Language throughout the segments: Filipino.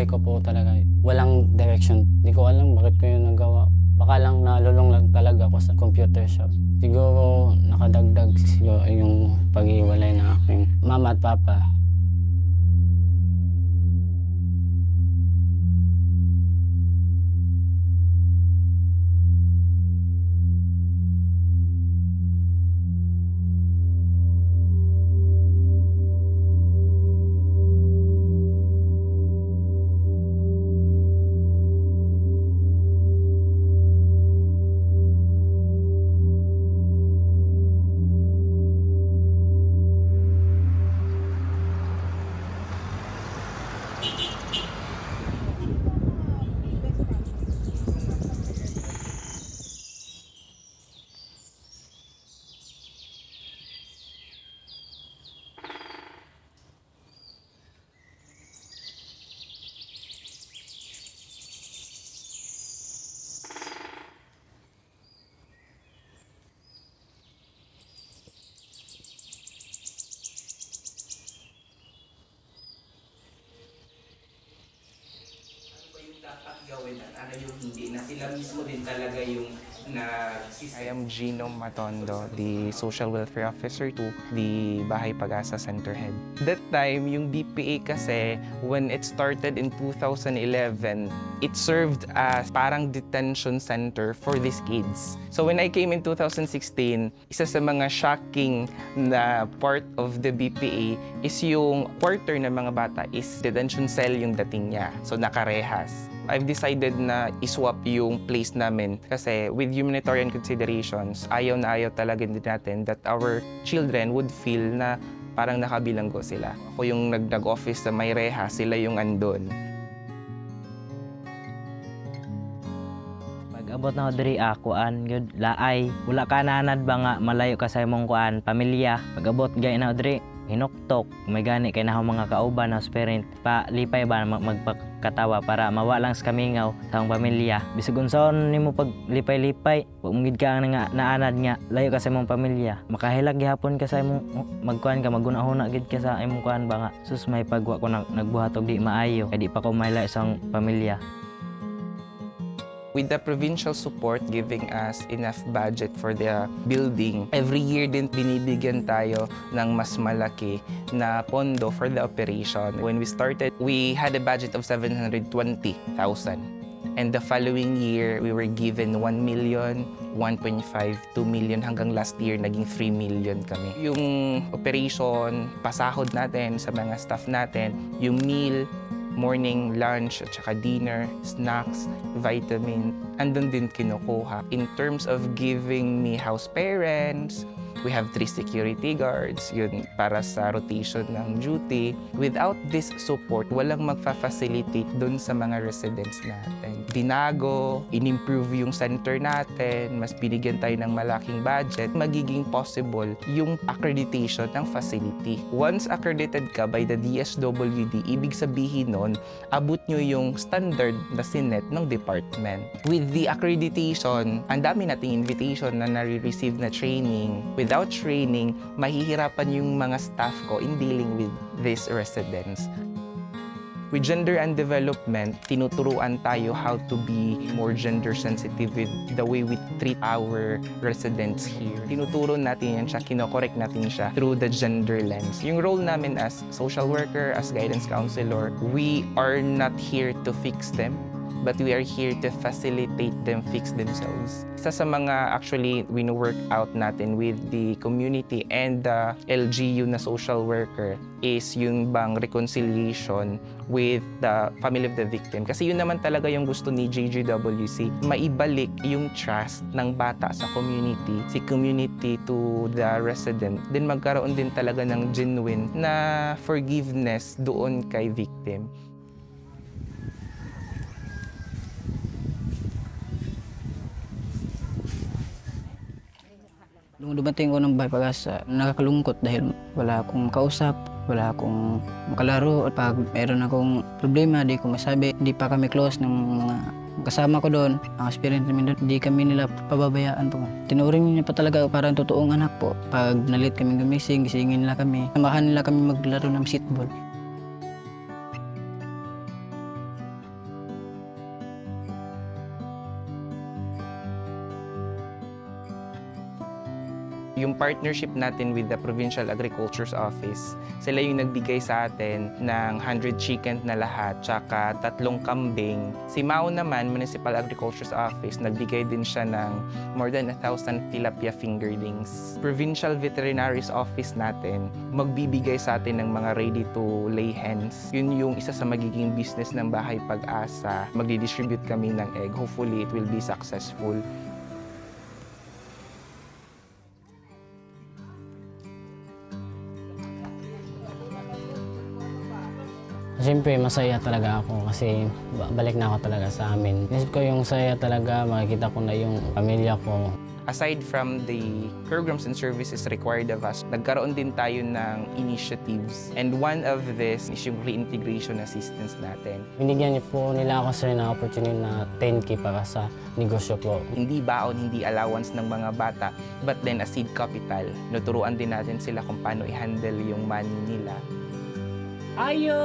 buhay ko po talaga, walang direction. Hindi ko alam bakit ko yun nagawa. Baka lang nalulong lang talaga ako sa computer shop. Siguro nakadagdag siguro yung pag-iwalay ng aking mama at papa. Gawin at ano yung hindi, na sila mismo din talaga yung I am Gino Matondo, the Social Welfare Officer to the Bahay Pag-asa Center Head. That time, yung BPA kasi, when it started in 2011, it served as parang detention center for these kids. So when I came in 2016, isa sa mga shocking na part of the BPA is yung quarter ng mga bata is detention cell yung dating niya. So nakarehas. I've decided na iswap yung place namin kasi with humanitarian considerations, ayaw na ayaw talaga din natin that our children would feel na parang nakabilanggo sila. Ako yung nag-office sa may reha, sila yung andon. Pag-abot na ko diri kuan gyud laay, wala ka nanad ba nga malayo ka sa imong kuan pamilya. Pag-abot gay na diri hinuktok, may gani kay naho mga kauban na parent pa lipay ba magpakatawa para mawalang sa kamingaw sa akong pamilya. Bisag unsaon nimo pag lipay-lipay, wa mungid ka nga naanad nga layo ka sa imong pamilya. Makahilag gihapon ka sa imong magkuan ka magunahuna gid ka sa imong kuan ba nga. Sus may pagwa ko nagbuhat og di maayo kay di pa ko mahilayo sa akong pamilya. With the provincial support giving us enough budget for the building, every year din binibigyan tayo ng mas malaki na pondo for the operation. When we started, we had a budget of 720,000. And the following year, we were given 1 million, 1.5, 2 million, hanggang last year, naging 3 million kami. Yung operation, pasahod natin sa mga staff natin, yung meal, morning, lunch, at saka dinner, snacks, vitamin, andun din kinukuha. In terms of giving me house parents, we have 3 security guards, yun para sa rotation ng duty. Without this support, walang magfa-facilitate dun sa mga residents natin. Binago, in-improve yung center natin, mas binigyan tayo ng malaking budget, magiging possible yung accreditation ng facility. Once accredited ka by the DSWD, ibig sabihin nun, abot nyo yung standard na sinet ng department. With the accreditation, ang dami nating invitation na nare-receive na training. Without training, mahihirapan yung mga staff ko in dealing with these residents. With gender and development, tinuturuan tayo how to be more gender sensitive with the way we treat our residents here. Tinuturo natin yan siya, kinokorek natin siya through the gender lens. Yung role namin as social worker, as guidance counselor, we are not here to fix them, but we are here to facilitate them fix themselves. Isa sa mga actually wino-work out natin with the community and the LGU na social worker is yung bang reconciliation with the family of the victim. Kasi yun naman talaga yung gusto ni JGWC, maibalik yung trust ng bata sa community, si community to the resident, then magkaroon din talaga ng genuine na forgiveness doon kay victim. Nung dumating ko ng Bahay Pag-asa, nakakalungkot dahil wala akong kausap, wala akong makalaro. Pag mayroon akong problema, di ko masabi. Hindi pa kami close ng mga kasama ko doon. Ang experience namin doon, hindi kami nila pababayaan po. Tinuring niya pa talaga parang totoong anak po. Pag nalit kami gumising, gisingin nila kami. Samahan nila kami maglaro ng basketball. Yung partnership natin with the Provincial Agriculture's Office, sila yung nagbigay sa atin ng 100 chicken na lahat, tsaka 3 kambing. Si Mao naman, Municipal Agriculture's Office, nagbigay din siya ng more than 1,000 tilapia fingerlings. Provincial Veterinary's Office natin, magbibigay sa atin ng mga ready-to-lay hens. Yun yung isa sa magiging business ng Bahay Pag-asa. Magdi-distribute kami ng egg. Hopefully, it will be successful. Siyempre, masaya talaga ako kasi balik na ako talaga sa amin. Isip ko yung saya talaga, makikita ko na yung pamilya ko. Aside from the programs and services required of us, nagkaroon din tayo ng initiatives. And one of this is yung reintegration assistance natin. Binigyan niyo po nila ako, sir, ng opportunity na 10K para sa negosyo ko. Hindi baon, hindi allowance ng mga bata, but then a seed capital. Nuturuan din natin sila kung paano i-handle yung money nila. Ayo!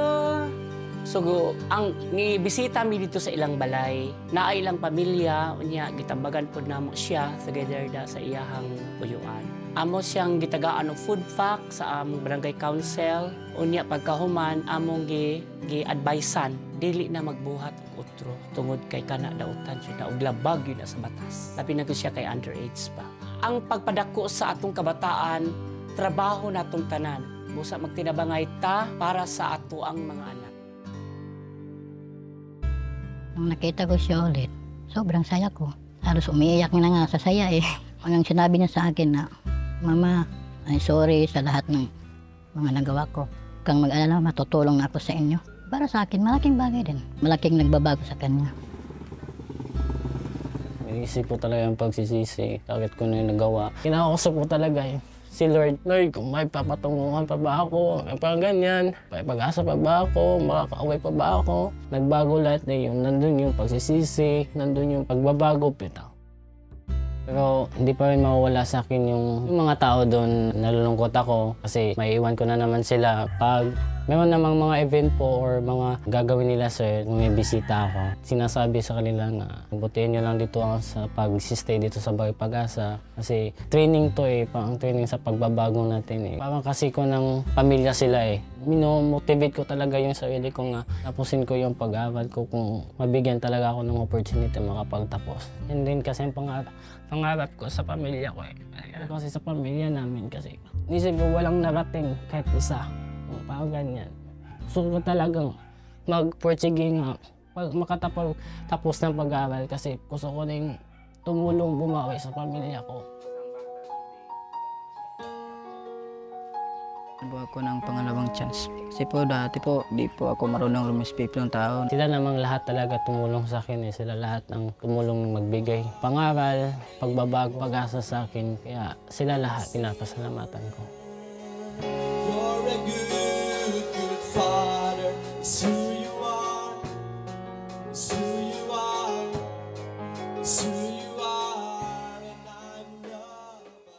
So, ang nibisita mi dito sa ilang balay, na ilang pamilya, unya gitambagan po namo siya together da sa iyahang uyuan. Amo siyang gitagaan og food pack sa among barangay council, unya pagkahuman among gi-advisean dili na magbuhat og utro tungod kay kana dautan siya og labag yun na sa batas. Labi na siya kay underage pa. Ang pagpadako sa atong kabataan, trabaho natong tanan. Busa magtinabangay ta para sa ato ang mga anak. Nung nakita ko siya ulit, sobrang saya ko. Halos umiiyak na nga sa saya eh. Hanggang sinabi niya sa akin na, Mama, ay sorry sa lahat ng mga nagawa ko. Kang mag-alala, matutulong na ako sa inyo. Para sa akin, malaking bagay din. Malaking nagbabago sa kanya. Iisip ko talaga yung pagsisisi, bakit ko na yung nagawa. Kinakausap ko talaga si Lord. Lord, kung may papatunguhan pa ba ako, parang ganyan, may pag-asa pa ba ako, makakauwi pa ba ako. Nagbago lahat na yun, nandun yung pagsisisi, nandun yung pagbabago, pita. Pero hindi pa rin mawawala sa akin yung mga tao doon. Nalulungkot ako kasi maiiwan ko na naman sila. Pag meron namang mga event po or mga gagawin nila, sir, kung may bisita ako, sinasabi sa kanila na butihin nyo lang dito sa pag-stay dito sa Bahay Pag-asa. Kasi training to eh, parang training sa pagbabago natin eh. Parang kasi ko ng pamilya sila eh. Mino-motivate ko talaga yung sarili ko nga tapusin ko yung pag-aaral ko kung mabigyan talaga ako ng opportunity makapagtapos. And then kasi ang pangarap ko sa pamilya ko eh. Kasi sa pamilya namin kasi isip ko walang narating kahit isa. Parang ganyan. Gusto ko talagang mag-Portuguese nga pag makatapos ng pag-aaral kasi gusto ko na tumulong bumawi sa pamilya ko. Nabuha ko ng pangalawang chance. Kasi po dati po, di po ako marunong rumispeto ng tao. Sila namang lahat talaga tumulong sa akin eh. Sila lahat ang tumulong magbigay. Pangaral, pagbabago, pag-asa sa akin. Kaya sila lahat pinapasalamatan ko. You're a good father. It's who you are. It's who you are. It's who you are. And I'm loved by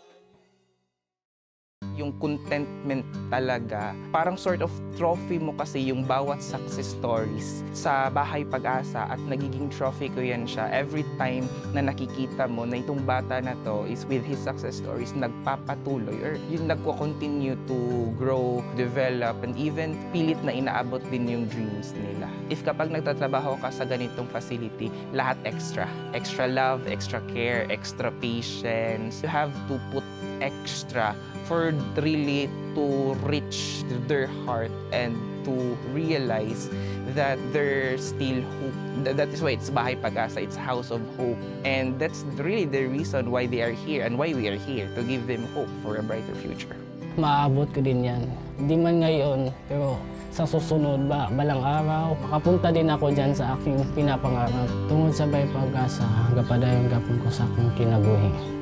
you. Yung contentment talaga, parang sort of trophy mo kasi yung bawat success stories sa Bahay Pag-asa at nagiging trophy ko yan siya. Every time na nakikita mo na itong bata na to is with his success stories, nagpapatuloy or yung nagko-continue to grow, develop, and even pilit na inaabot din yung dreams nila. If kapag nagtatrabaho ka sa ganitong facility, lahat extra. Extra love, extra care, extra patience. You have to put extra for really to reach their heart and to realize that there's still hope. That is why it's Bahay Pag-asa, it's House of Hope. And that's really the reason why they are here and why we are here, to give them hope for a brighter future. Maaabot ko din yan. Hindi man ngayon, pero sa susunod balang araw, makapunta din ako dyan sa aking pinapangarap. Tungod sa Bahay Pag-asa, gapadayon gapon ko sa aking kinabuhi.